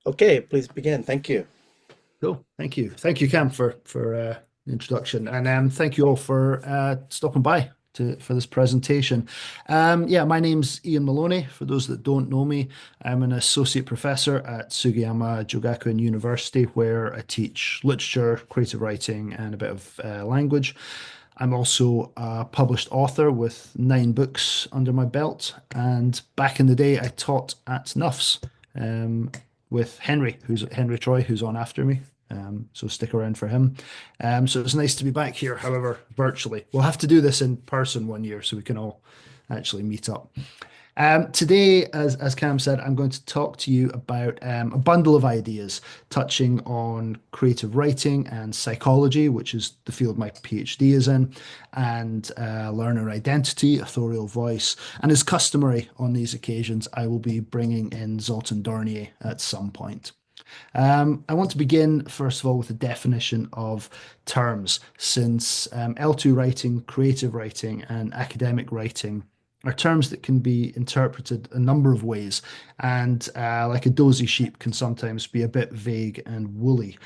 Okay, please begin. Thank you. Cool. Thank you. Thank you, Cam, for the introduction. And thank you all for stopping by for this presentation. Yeah, my name's Iain Maloney. For those that don't know me, I'm an associate professor at Sugiyama Jogakuin University, where I teach literature, creative writing, and a bit of language. I'm also a published author with 9 books under my belt. And back in the day, I taught at NUFS with Henry Troy, who's on after me. So stick around for him. So it's nice to be back here, however, virtually. We'll have to do this in person one year so we can all actually meet up. Today, as Cam said, I'm going to talk to you about a bundle of ideas touching on creative writing and psychology, which is the field my PhD is in, and learner identity, authorial voice. And as customary on these occasions, I will be bringing in Zoltan Dornier at some point. I want to begin, first of all, with a definition of terms, since L2 writing, creative writing, and academic writing are terms that can be interpreted a number of ways, and like a dozy sheep, can sometimes be a bit vague and woolly.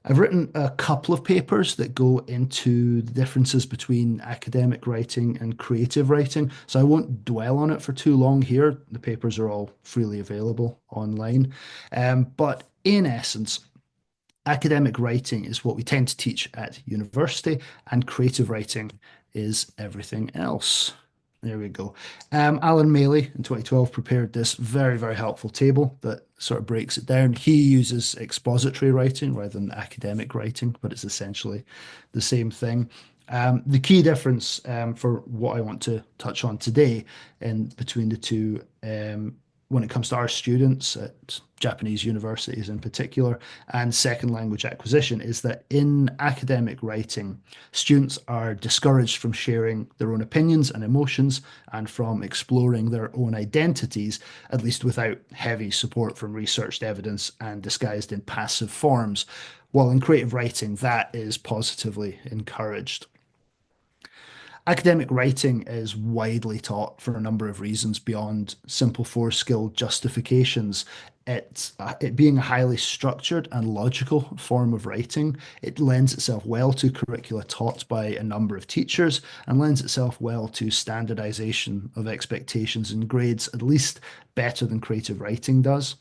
I've written a couple of papers that go into the differences between academic writing and creative writing, so I won't dwell on it for too long here. The papers are all freely available online. But in essence, academic writing is what we tend to teach at university, and creative writing is everything else. There we go. Alan Maley in 2012 prepared this very, very helpful table that sort of breaks it down. He uses expository writing rather than academic writing, but it's essentially the same thing. The key difference for what I want to touch on today in between the two when it comes to our students at Japanese universities in particular, and second language acquisition, is that in academic writing, students are discouraged from sharing their own opinions and emotions and from exploring their own identities, at least without heavy support from researched evidence and disguised in passive forms. While in creative writing, that is positively encouraged. Academic writing is widely taught for a number of reasons beyond simple four-skill justifications. It being a highly structured and logical form of writing, it lends itself well to curricula taught by a number of teachers and lends itself well to standardization of expectations and grades, at least better than creative writing does.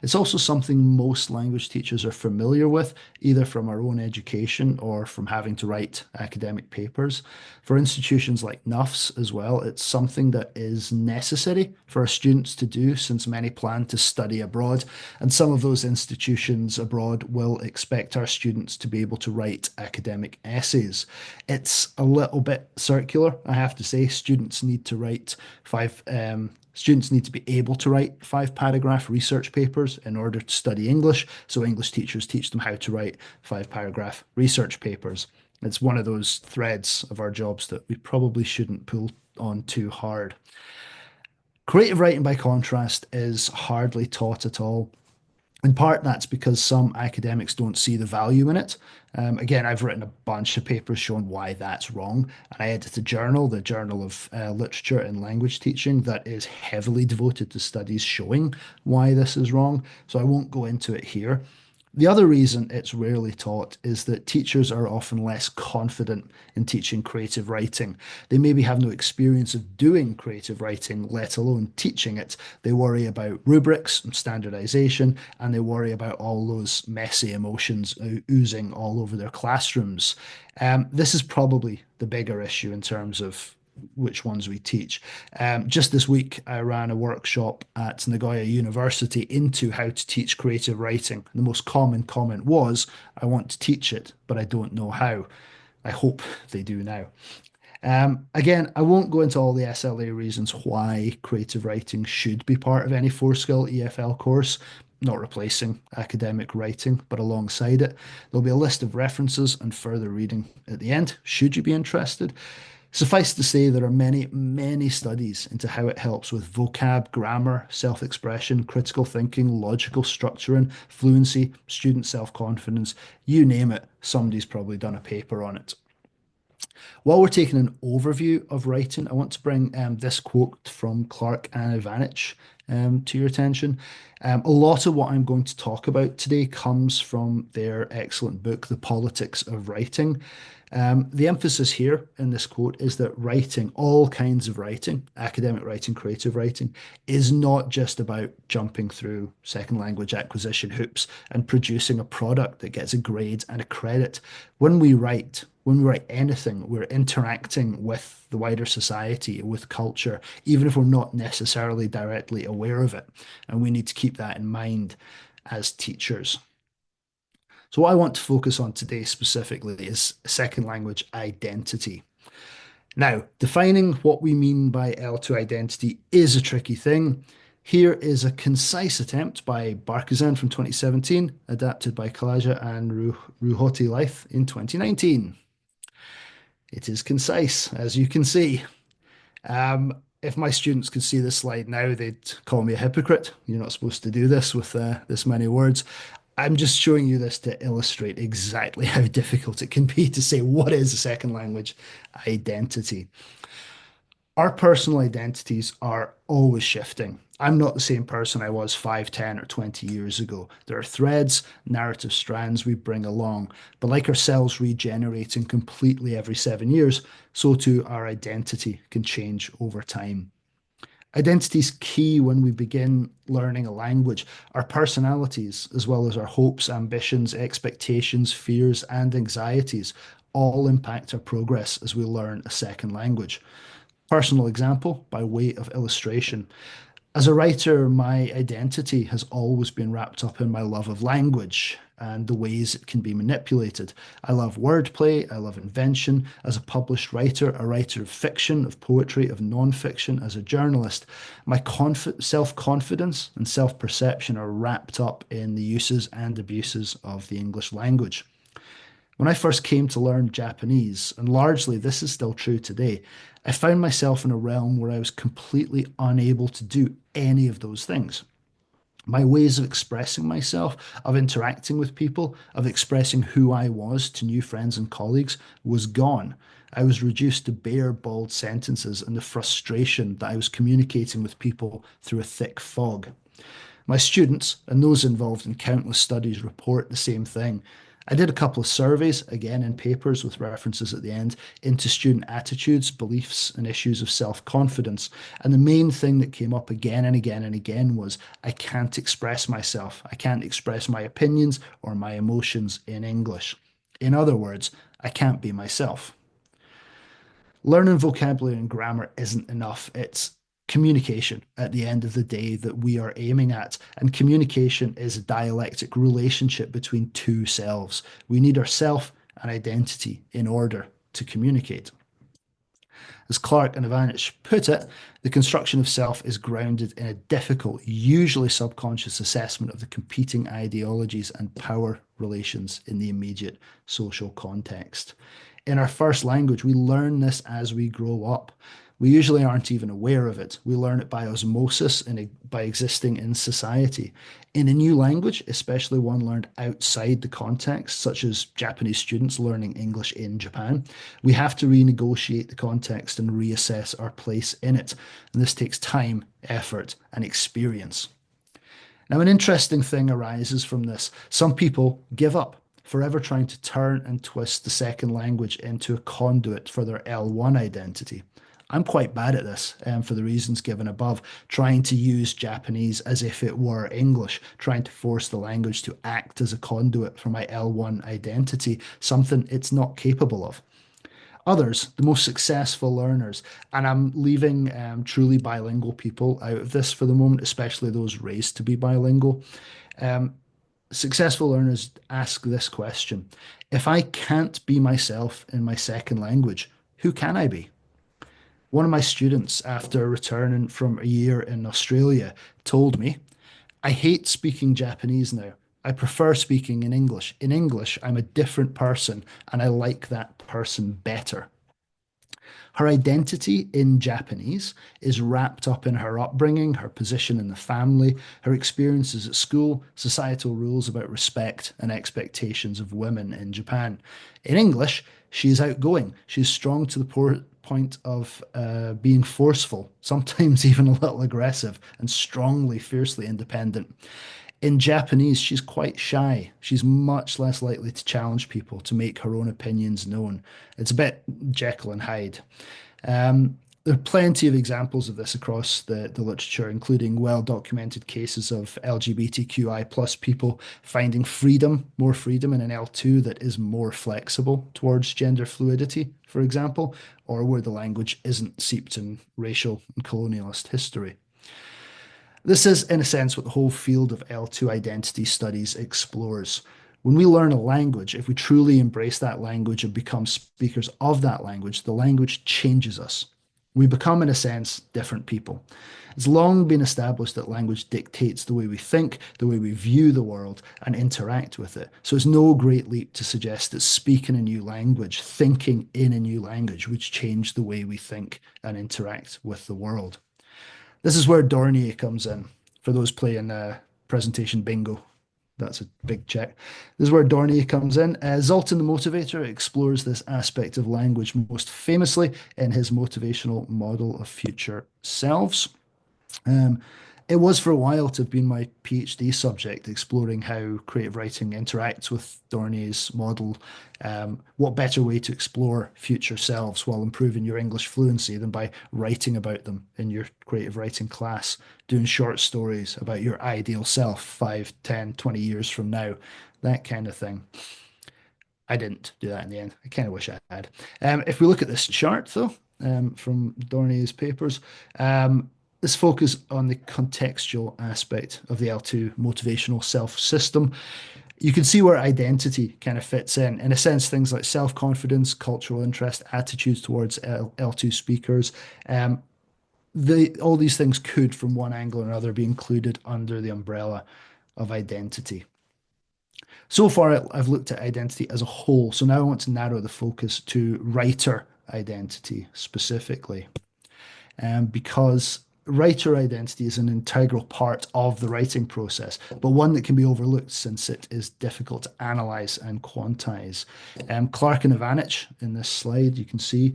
It's also something most language teachers are familiar with, either from our own education or from having to write academic papers. For institutions like NUFS as well, it's something that is necessary for our students to do since many plan to study abroad, and some of those institutions abroad will expect our students to be able to write academic essays. It's a little bit circular, I have to say. Students need to be able to write 5 paragraph research papers in order to study English. So English teachers teach them how to write 5 paragraph research papers. It's one of those threads of our jobs that we probably shouldn't pull on too hard. Creative writing, by contrast, is hardly taught at all. In part, that's because some academics don't see the value in it. Again, I've written a bunch of papers showing why that's wrong. And I edit a journal, the Journal of Literature and Language Teaching, that is heavily devoted to studies showing why this is wrong. So I won't go into it here. The other reason it's rarely taught is that teachers are often less confident in teaching creative writing. They maybe have no experience of doing creative writing, let alone teaching it. They worry about rubrics and standardization, and they worry about all those messy emotions oozing all over their classrooms. This is probably the bigger issue in terms of which ones we teach. Just this week, I ran a workshop at Nagoya University into how to teach creative writing. The most common comment was, I want to teach it, but I don't know how. I hope they do now. Again, I won't go into all the SLA reasons why creative writing should be part of any four-skill EFL course, not replacing academic writing, but alongside it. There'll be a list of references and further reading at the end, should you be interested. Suffice to say, there are many, many studies into how it helps with vocab, grammar, self-expression, critical thinking, logical structuring, fluency, student self-confidence, you name it, somebody's probably done a paper on it. While we're taking an overview of writing, I want to bring this quote from Clark and Ivanich to your attention. A lot of what I'm going to talk about today comes from their excellent book, The Politics of Writing. The emphasis here in this quote is that writing, all kinds of writing, academic writing, creative writing, is not just about jumping through second language acquisition hoops and producing a product that gets a grade and a credit. When we write anything, we're interacting with the wider society, with culture, even if we're not necessarily directly aware of it. And we need to keep that in mind as teachers. So, what I want to focus on today specifically is second language identity. Now, defining what we mean by L2 identity is a tricky thing. Here is a concise attempt by Barkazan from 2017, adapted by Kalaja and Ruhoti Leith in 2019. It is concise, as you can see. If my students could see this slide now, they'd call me a hypocrite. You're not supposed to do this with this many words. I'm just showing you this to illustrate exactly how difficult it can be to say what is a second language identity. Our personal identities are always shifting. I'm not the same person I was 5, 10, or 20 years ago. There are threads, narrative strands we bring along, but like our cells regenerating completely every 7 years, so too our identity can change over time. Identity is key when we begin learning a language. Our personalities, as well as our hopes, ambitions, expectations, fears, and anxieties, all impact our progress as we learn a second language. Personal example by way of illustration. As a writer, my identity has always been wrapped up in my love of language and the ways it can be manipulated. I love wordplay, I love invention. As a published writer, a writer of fiction, of poetry, of non-fiction, as a journalist, my self-confidence and self-perception are wrapped up in the uses and abuses of the English language. When I first came to learn Japanese, and largely this is still true today, I found myself in a realm where I was completely unable to do any of those things. My ways of expressing myself, of interacting with people, of expressing who I was to new friends and colleagues was gone. I was reduced to bare, bald sentences and the frustration that I was communicating with people through a thick fog. My students and those involved in countless studies report the same thing. I did a couple of surveys, again in papers with references at the end, into student attitudes, beliefs, and issues of self-confidence. And the main thing that came up again and again and again was, I can't express myself. I can't express my opinions or my emotions in English. In other words, I can't be myself. Learning vocabulary and grammar isn't enough. It's communication at the end of the day that we are aiming at. And communication is a dialectic relationship between two selves. We need our self and identity in order to communicate. As Clark and Ivanich put it, the construction of self is grounded in a difficult, usually subconscious assessment of the competing ideologies and power relations in the immediate social context. In our first language, we learn this as we grow up. We usually aren't even aware of it. We learn it by osmosis and by existing in society. In a new language, especially one learned outside the context, such as Japanese students learning English in Japan, we have to renegotiate the context and reassess our place in it. And this takes time, effort, and experience. Now, an interesting thing arises from this. Some people give up, forever trying to turn and twist the second language into a conduit for their L1 identity. I'm quite bad at this for the reasons given above, trying to use Japanese as if it were English, trying to force the language to act as a conduit for my L1 identity, something it's not capable of. Others, the most successful learners, and I'm leaving truly bilingual people out of this for the moment, especially those raised to be bilingual. Successful learners ask this question: if I can't be myself in my second language, who can I be? One of my students, after returning from a year in Australia, told me, I hate speaking Japanese now. I prefer speaking in English. In English, I'm a different person and I like that person better. Her identity in Japanese is wrapped up in her upbringing, her position in the family, her experiences at school, societal rules about respect and expectations of women in Japan. In English, she is outgoing. She's strong to the point of being forceful, sometimes even a little aggressive, and strongly, fiercely independent. In Japanese, she's quite shy. She's much less likely to challenge people, to make her own opinions known. It's a bit Jekyll and Hyde. There are plenty of examples of this across the literature, including well-documented cases of LGBTQI plus people finding more freedom in an L2 that is more flexible towards gender fluidity, for example, or where the language isn't seeped in racial and colonialist history. This is, in a sense, what the whole field of L2 identity studies explores. When we learn a language, if we truly embrace that language and become speakers of that language, the language changes us. We become, in a sense, different people. It's long been established that language dictates the way we think, the way we view the world, and interact with it. So it's no great leap to suggest that speaking a new language, thinking in a new language, would change the way we think and interact with the world. This is where Dornier comes in. For those playing presentation bingo, that's a big check. This is where Dornier comes in. Zoltan the Motivator explores this aspect of language most famously in his motivational model of future selves. Um, it was for a while to have been my PhD subject, exploring how creative writing interacts with Dornier's model. What better way to explore future selves while improving your English fluency than by writing about them in your creative writing class, doing short stories about your ideal self 5, 10, 20 years from now, that kind of thing. I didn't do that in the end. I kind of wish I had. If we look at this chart, though, from Dornier's papers, let's focus on the contextual aspect of the L2 motivational self system. You can see where identity kind of fits in. In a sense, things like self-confidence, cultural interest, attitudes towards L2 speakers, all these things could, from one angle or another, be included under the umbrella of identity. So far, I've looked at identity as a whole. So now I want to narrow the focus to writer identity specifically, because writer identity is an integral part of the writing process, but one that can be overlooked since it is difficult to analyze and quantize. Clark and Ivanich in this slide, you can see,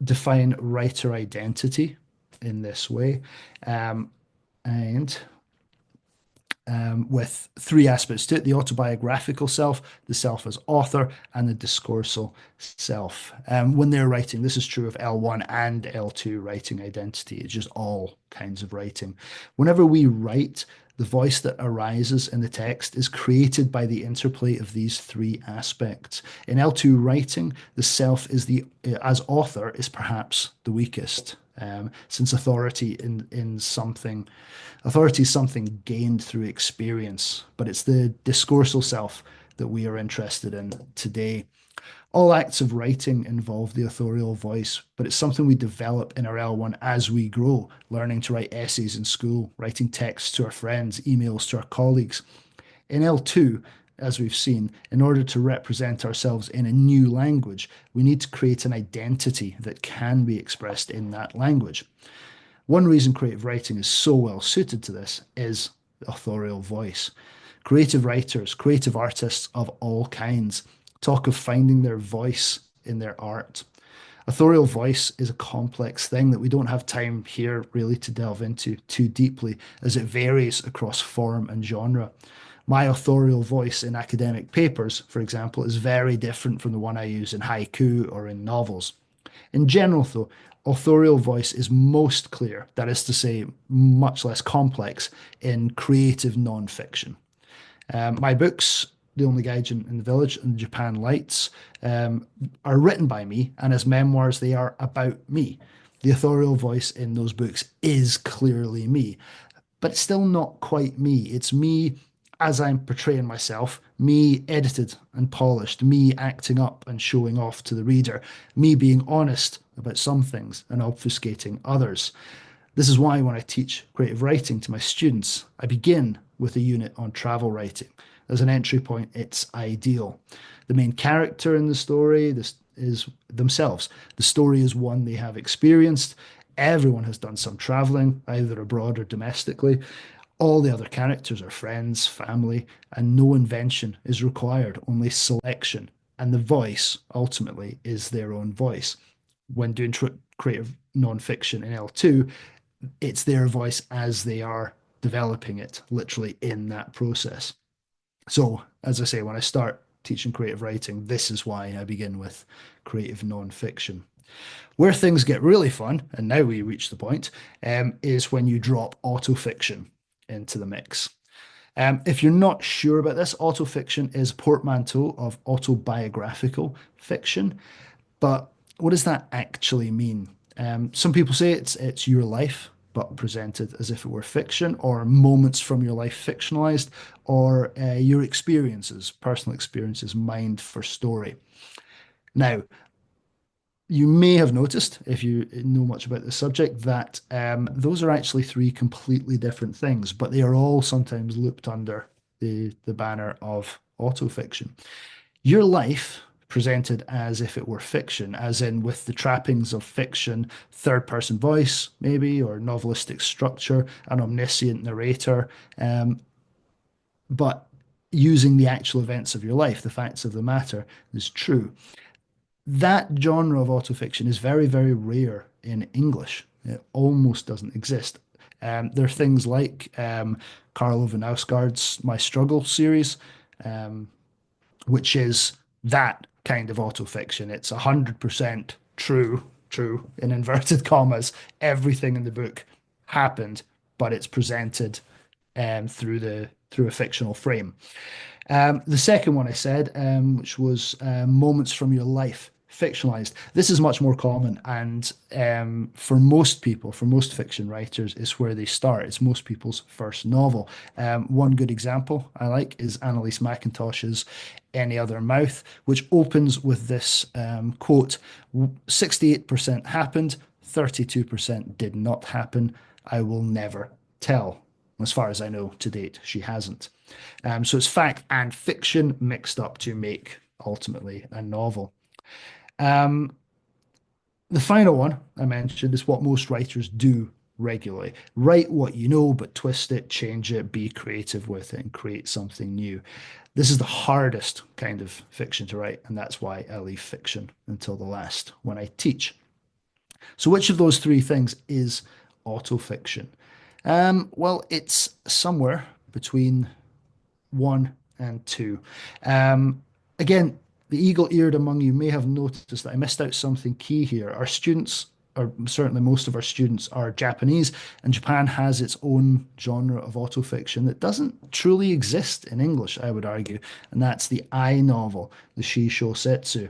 define writer identity in this way. And with three aspects to it: the autobiographical self, the self as author, and the discoursal self. When they're writing, this is true of L1 and L2 writing identity. It's just all kinds of writing. Whenever we write, the voice that arises in the text is created by the interplay of these three aspects. In L2 writing, the self as author is perhaps the weakest, since authority is something gained through experience, but it's the discoursal self that we are interested in today. All acts of writing involve the authorial voice, but it's something we develop in our L1 as we grow, learning to write essays in school, writing texts to our friends, emails to our colleagues. In L2, as we've seen, in order to represent ourselves in a new language, we need to create an identity that can be expressed in that language. One reason creative writing is so well suited to this is the authorial voice. Creative writers, creative artists of all kinds talk of finding their voice in their art. Authorial voice is a complex thing that we don't have time here really to delve into too deeply, as it varies across form and genre. My authorial voice in academic papers, for example, is very different from the one I use in haiku or in novels. In general, though, authorial voice is most clear, that is to say, much less complex, in creative non-fiction. My books, The Only Guide in the Village and Japan Lights, are written by me, and as memoirs, they are about me. The authorial voice in those books is clearly me, but it's still not quite me. It's me as I'm portraying myself, me edited and polished, me acting up and showing off to the reader, me being honest about some things and obfuscating others. This is why when I teach creative writing to my students, I begin with a unit on travel writing. As an entry point, it's ideal. The main character in the story is themselves. The story is one they have experienced. Everyone has done some traveling, either abroad or domestically. All the other characters are friends, family, and no invention is required, only selection. And the voice, ultimately, is their own voice. when doing creative nonfiction in L2, it's their voice as they are developing it, literally in that process. So, as I say, when I start teaching creative writing, this is why I begin with creative nonfiction. Where things get really fun, and now we reach the point, is when you drop autofiction into the mix. If you're not sure about this, autofiction is a portmanteau of autobiographical fiction. But what does that actually mean? Some people say it's your life, but presented as if it were fiction, or moments from your life fictionalized, or your experiences, personal experiences, mined for story. Now, you may have noticed, if you know much about the subject, that those are actually three completely different things, but they are all sometimes looped under the banner of autofiction. Your life presented as if it were fiction, as in with the trappings of fiction, third person voice, maybe, or novelistic structure, an omniscient narrator, but using the actual events of your life, the facts of the matter, is true. That genre of autofiction is very, very rare in English. It almost doesn't exist. There are things like Carl Ove Knausgaard's My Struggle series, um, which is that kind of autofiction. It's 100% true in inverted commas. Everything in the book happened, but it's presented through a fictional frame. The second one I said, which was moments from your life, fictionalized. This is much more common, and for most people, for most fiction writers, it's where they start. It's most people's first novel. One good example I like is Annalise McIntosh's Any Other Mouth, which opens with this quote: 68% happened, 32% did not happen. I will never tell. As far as I know, to date, she hasn't. So it's fact and fiction mixed up to make ultimately a novel. Um, the final one I mentioned is what most writers do regularly. Write what you know, but twist it, change it, be creative with it, and create something new. This is the hardest kind of fiction to write, and that's why I leave fiction until the last when I teach. So, which of those three things is autofiction? Well, it's somewhere between one and two. Um, Again, the eagle-eared among you may have noticed that I missed out something key here. Our students, or certainly most of our students, are Japanese, and Japan has its own genre of autofiction that doesn't truly exist in English, I would argue, and that's the I novel, the Shisho Setsu.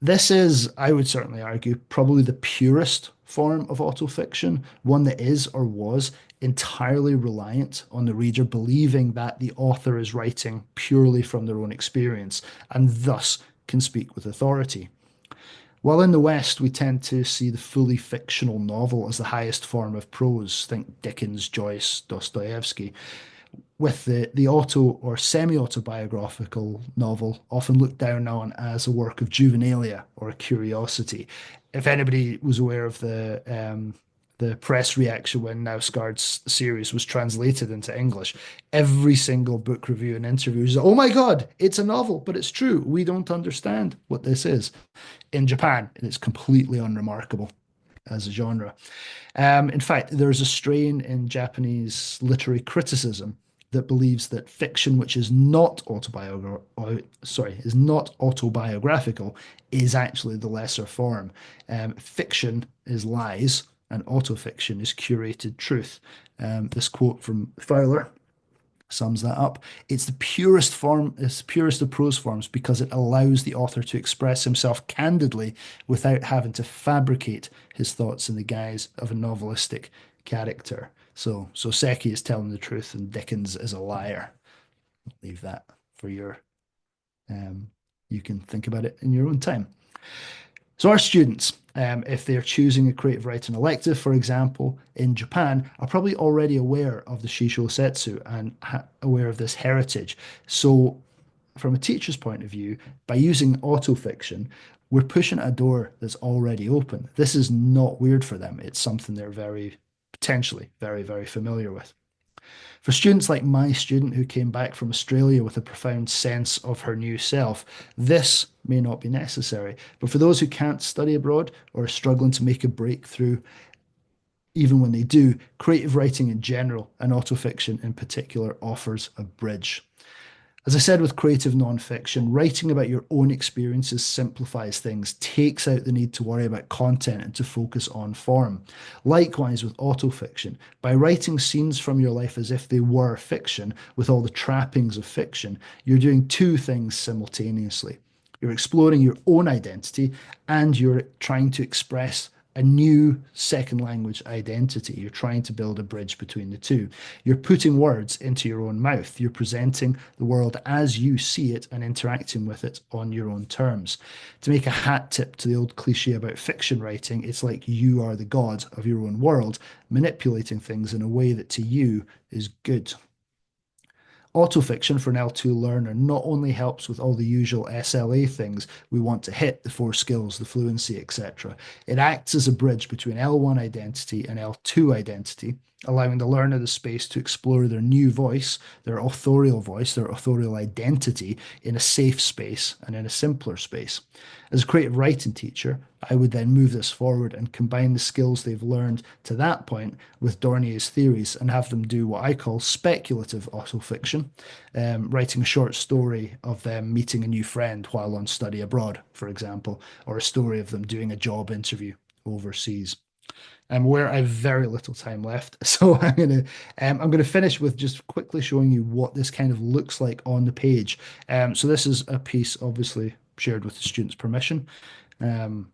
This is, I would certainly argue, probably the purest form of autofiction, one that is or was entirely reliant on the reader believing that the author is writing purely from their own experience and thus can speak with authority. While in the West, we tend to see the fully fictional novel as the highest form of prose, think Dickens, Joyce, Dostoevsky, with the auto or semi-autobiographical novel often looked down on as a work of juvenilia or a curiosity. If anybody was aware of the press reaction when Knausgaard's series was translated into English, every single book review and interview is, "Oh my God, it's a novel, but it's true. We don't understand what this is." In Japan, it's completely unremarkable as a genre. In fact, there's a strain in Japanese literary criticism that believes that fiction which is not is not autobiographical is actually the lesser form. Fiction is lies and autofiction is curated truth. This quote from Fowler sums that up. It's the purest form, it's the purest of prose forms because it allows the author to express himself candidly without having to fabricate his thoughts in the guise of a novelistic character. So Seki is telling the truth and Dickens is a liar. I'll leave that for your, um, you can think about it in your own time. So our students, if they're choosing a creative writing elective, for example, in Japan, are probably already aware of the Shisho Setsu and aware of this heritage. So from a teacher's point of view, by using autofiction, we're pushing a door that's already open. This is not weird for them. It's something they're very, potentially very, very familiar with. For students like my student who came back from Australia with a profound sense of her new self, this may not be necessary. But for those who can't study abroad or are struggling to make a breakthrough, even when they do, creative writing in general and autofiction in particular offers a bridge. As I said with creative nonfiction, writing about your own experiences simplifies things, takes out the need to worry about content and to focus on form. Likewise with autofiction, by writing scenes from your life as if they were fiction, with all the trappings of fiction, you're doing two things simultaneously. You're exploring your own identity and you're trying to express a new second language identity. You're trying to build a bridge between the two. You're putting words into your own mouth. You're presenting the world as you see it and interacting with it on your own terms. To make a hat tip to the old cliche about fiction writing, it's like you are the god of your own world, manipulating things in a way that to you is good. Autofiction for an L2 learner not only helps with all the usual SLA things we want to hit, the four skills, the fluency, etc. It acts as a bridge between L1 identity and L2 identity, allowing the learner the space to explore their new voice, their authorial identity in a safe space and in a simpler space. As a creative writing teacher, I would then move this forward and combine the skills they've learned to that point with Dornier's theories and have them do what I call speculative autofiction, writing a short story of them meeting a new friend while on study abroad, for example, or a story of them doing a job interview overseas. I'm aware I have very little time left, so I'm gonna finish with just quickly showing you what this kind of looks like on the page. So this is a piece obviously shared with the student's permission. Um,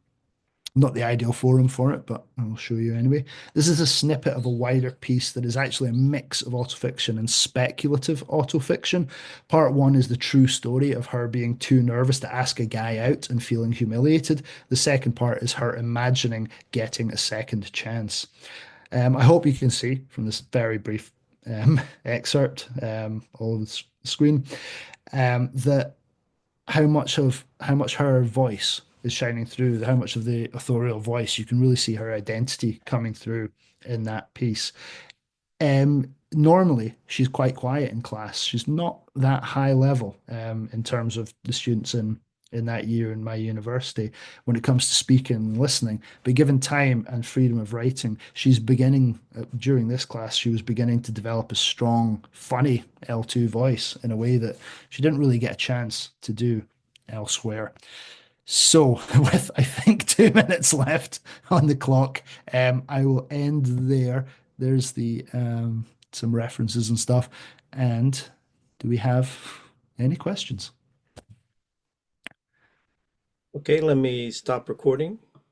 Not the ideal forum for it, but I'll show you anyway. This is a snippet of a wider piece that is actually a mix of autofiction and speculative autofiction. Part one is the true story of her being too nervous to ask a guy out and feeling humiliated. The second part is her imagining getting a second chance. I hope you can see from this very brief excerpt, all of the screen, that how much her voice is shining through, how much of the authorial voice you can really see her identity coming through in that piece. Normally, she's quite quiet in class. She's not that high level in terms of the students in that year in my university when it comes to speaking and listening. But given time and freedom of writing, she's beginning during this class. She was beginning to develop a strong, funny L2 voice in a way that she didn't really get a chance to do elsewhere. So, with I think 2 minutes left on the clock, I will end there. There's the some references and stuff. And do we have any questions? Okay, let me stop recording.